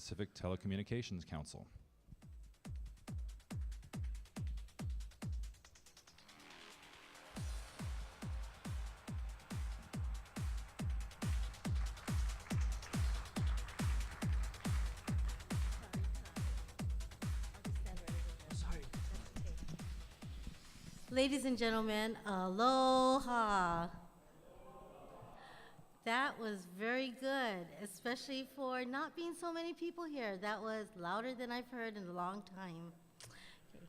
Pacific Telecommunications Council. Ladies and gentlemen, aloha. That was very good, especially for not being so many people here. That was louder than I've heard in a long time. Okay.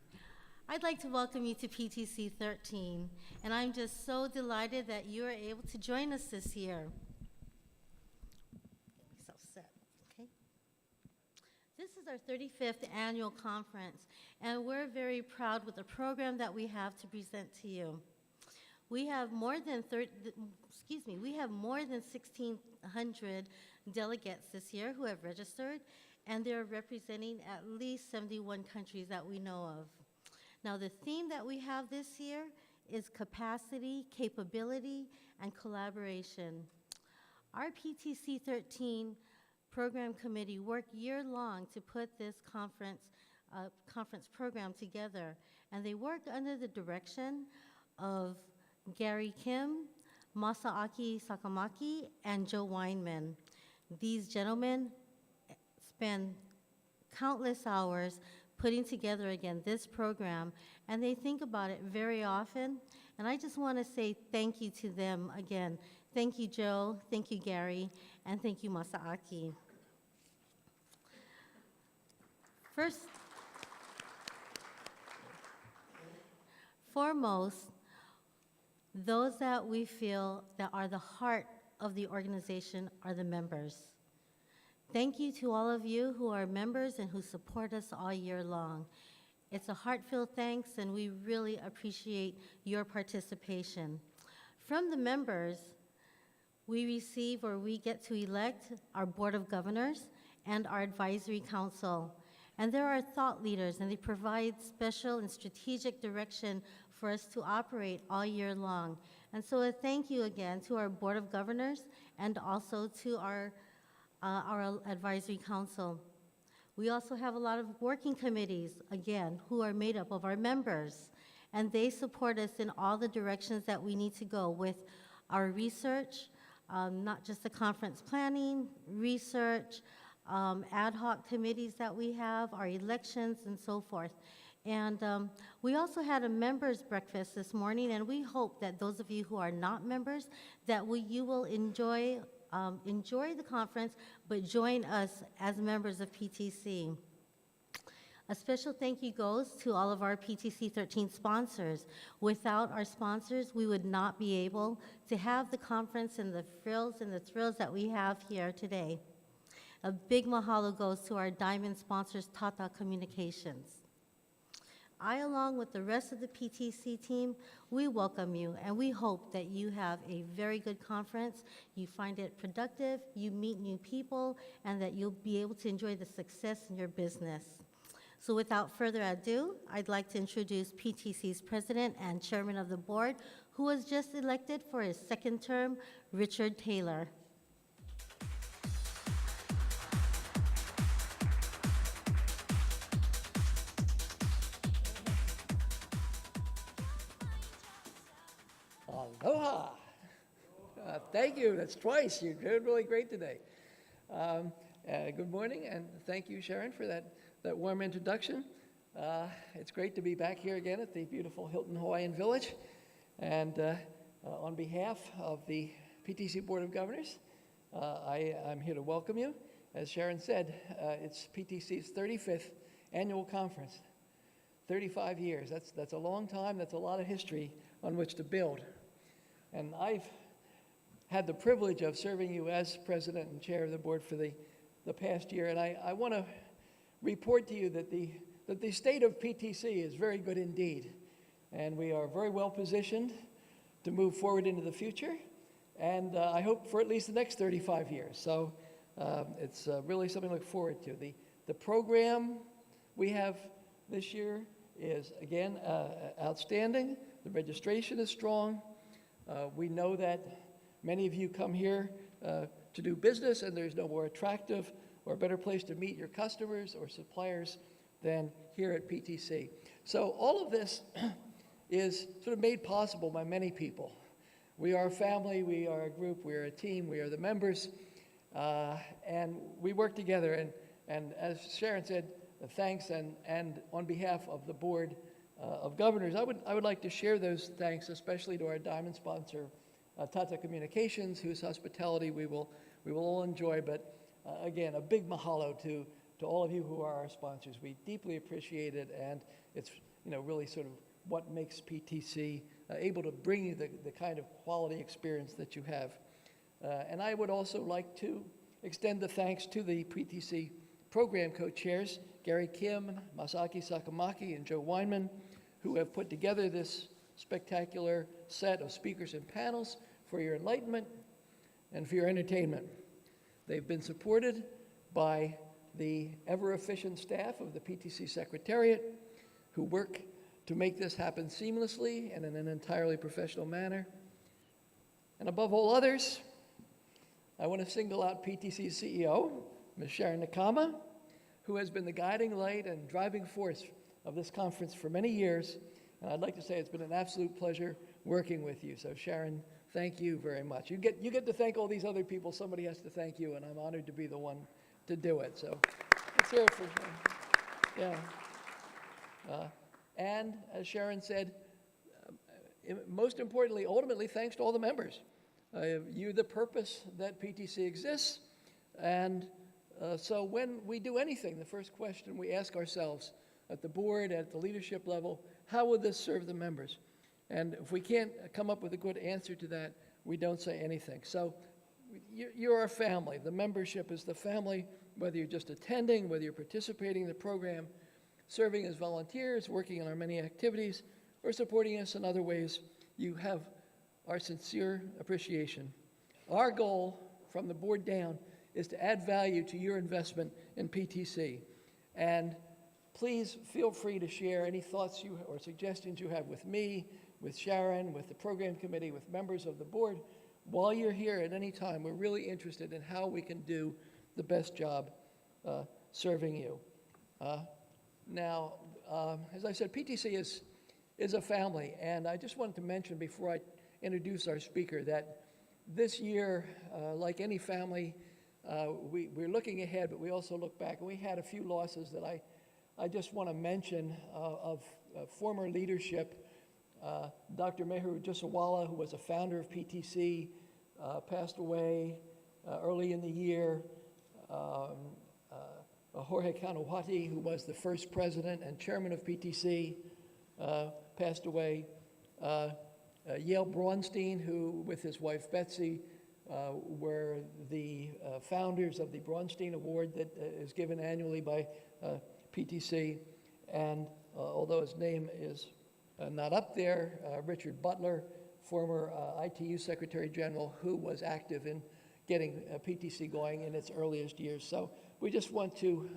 I'd like to welcome you to PTC'13, and I'm just so delighted that you are able to join us this year. Get myself set, okay? This is our 35th annual conference, and we're very proud with the program that we have to present to you. We have more than 1,600 delegates this year who have registered, and they're representing at least 71 countries that we know of. Now, the theme that we have this year is capacity, capability, and collaboration. Our PTC'13 program committee worked year-long to put this conference program together, and they worked under the direction of Gary Kim, Masaaki Sakamaki, and Joe Weinman. These gentlemen spend countless hours putting together, again, this program, and they think about it very often, and I just want to say thank you to them again. Thank you, Joe, thank you, Gary, and thank you, Masaaki. Foremost, those that we feel that are the heart of the organization are the members. Thank you to all of you who are members and who support us all year long. It's a heartfelt thanks, and we really appreciate your participation. From the members, we get to elect our Board of Governors and our Advisory Council. And there are thought leaders, and they provide special and strategic direction for us to operate all year long. And so a thank you again to our Board of Governors and also to our Advisory Council. We also have a lot of working committees, again, who are made up of our members, and they support us in all the directions that we need to go with our research, not just the conference planning, research, ad hoc committees that we have, our elections, and so forth. And we also had a members breakfast this morning, and we hope that those of you who are not members, that you will enjoy the conference, but join us as members of PTC. A special thank you goes to all of our PTC'13 sponsors. Without our sponsors, we would not be able to have the conference and the frills and the thrills that we have here today. A big mahalo goes to our diamond sponsors, Tata Communications. I, along with the rest of the PTC team, we welcome you, and we hope that you have a very good conference, you find it productive, you meet new people, and that you'll be able to enjoy the success in your business. So without further ado, I'd like to introduce PTC's President and Chairman of the Board, who was just elected for his second term, Richard Taylor. Aloha. Thank you. That's twice. You're doing really great today. Good morning, and thank you, Sharon, for that warm introduction. It's great to be back here again at the beautiful Hilton Hawaiian Village. And on behalf of the PTC Board of Governors, I'm here to welcome you. As Sharon said, it's PTC's 35th annual conference. 35 years. That's a long time. That's a lot of history on which to build. And I've had the privilege of serving you as president and chair of the board for the past year, and I want to report to you that the state of PTC is very good indeed, and we are very well positioned to move forward into the future, and I hope for at least the next 35 years. So it's really something to look forward to. The program we have this year is, again, outstanding. The registration is strong. We know that many of you come here to do business, and there's no more attractive or a better place to meet your customers or suppliers than here at PTC. So all of this is sort of made possible by many people. We are a family, we are a group, we are a team, we are the members, and we work together. And as Sharon said, thanks, and on behalf of the Board of Governors, I would like to share those thanks, especially to our diamond sponsor, Tata Communications, whose hospitality we will all enjoy. But again, a big mahalo to all of you who are our sponsors. We deeply appreciate it, and it's really sort of what makes PTC able to bring you the kind of quality experience that you have. And I would also like to extend the thanks to the PTC program co-chairs, Gary Kim, Masaki Sakamaki, and Joe Weinman, who have put together this spectacular set of speakers and panels for your enlightenment and for your entertainment. They've been supported by the ever-efficient staff of the PTC Secretariat, who work to make this happen seamlessly and in an entirely professional manner. And above all others, I want to single out PTC's CEO, Ms. Sharon Nakama, who has been the guiding light and driving force of this conference for many years. And I'd like to say it's been an absolute pleasure working with you. So Sharon, thank you very much. You get to thank all these other people. Somebody has to thank you, and I'm honored to be the one to do it. So let's hear it for Sharon. Yeah. And as Sharon said, most importantly, ultimately, thanks to all the members. You're the purpose that PTC exists. And so when we do anything, the first question we ask ourselves at the board, at the leadership level, how would this serve the members? And if we can't come up with a good answer to that, we don't say anything. So you're a family. The membership is the family, whether you're just attending, whether you're participating in the program, serving as volunteers, working on our many activities, or supporting us in other ways. You have our sincere appreciation. Our goal from the board down is to add value to your investment in PTC. And please feel free to share any thoughts or suggestions you have with me, with Sharon, with the program committee, with members of the board. While you're here at any time, we're really interested in how we can do the best job serving you. Now, as I said, PTC is a family, and I just wanted to mention before I introduce our speaker that this year, like any family, we're looking ahead, but we also look back, and we had a few losses that I just want to mention of former leadership. Dr. Meher Jusawala, who was a founder of PTC, passed away early in the year. Jorge Kanawati, who was the first president and chairman of PTC, passed away. Yale Braunstein, who with his wife Betsy were the founders of the Braunstein Award that is given annually by PTC. And although his name is not up there, Richard Butler, former ITU Secretary General, who was active in getting PTC going in its earliest years. So we just want to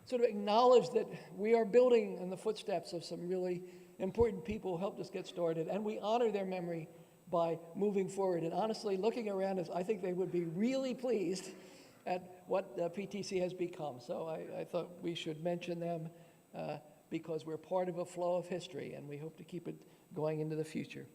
sort of acknowledge that we are building in the footsteps of some really important people who helped us get started, and we honor their memory by moving forward. And honestly, looking around us, I think they would be really pleased at what PTC has become. So I thought we should mention them because we're part of a flow of history, and we hope to keep it going into the future.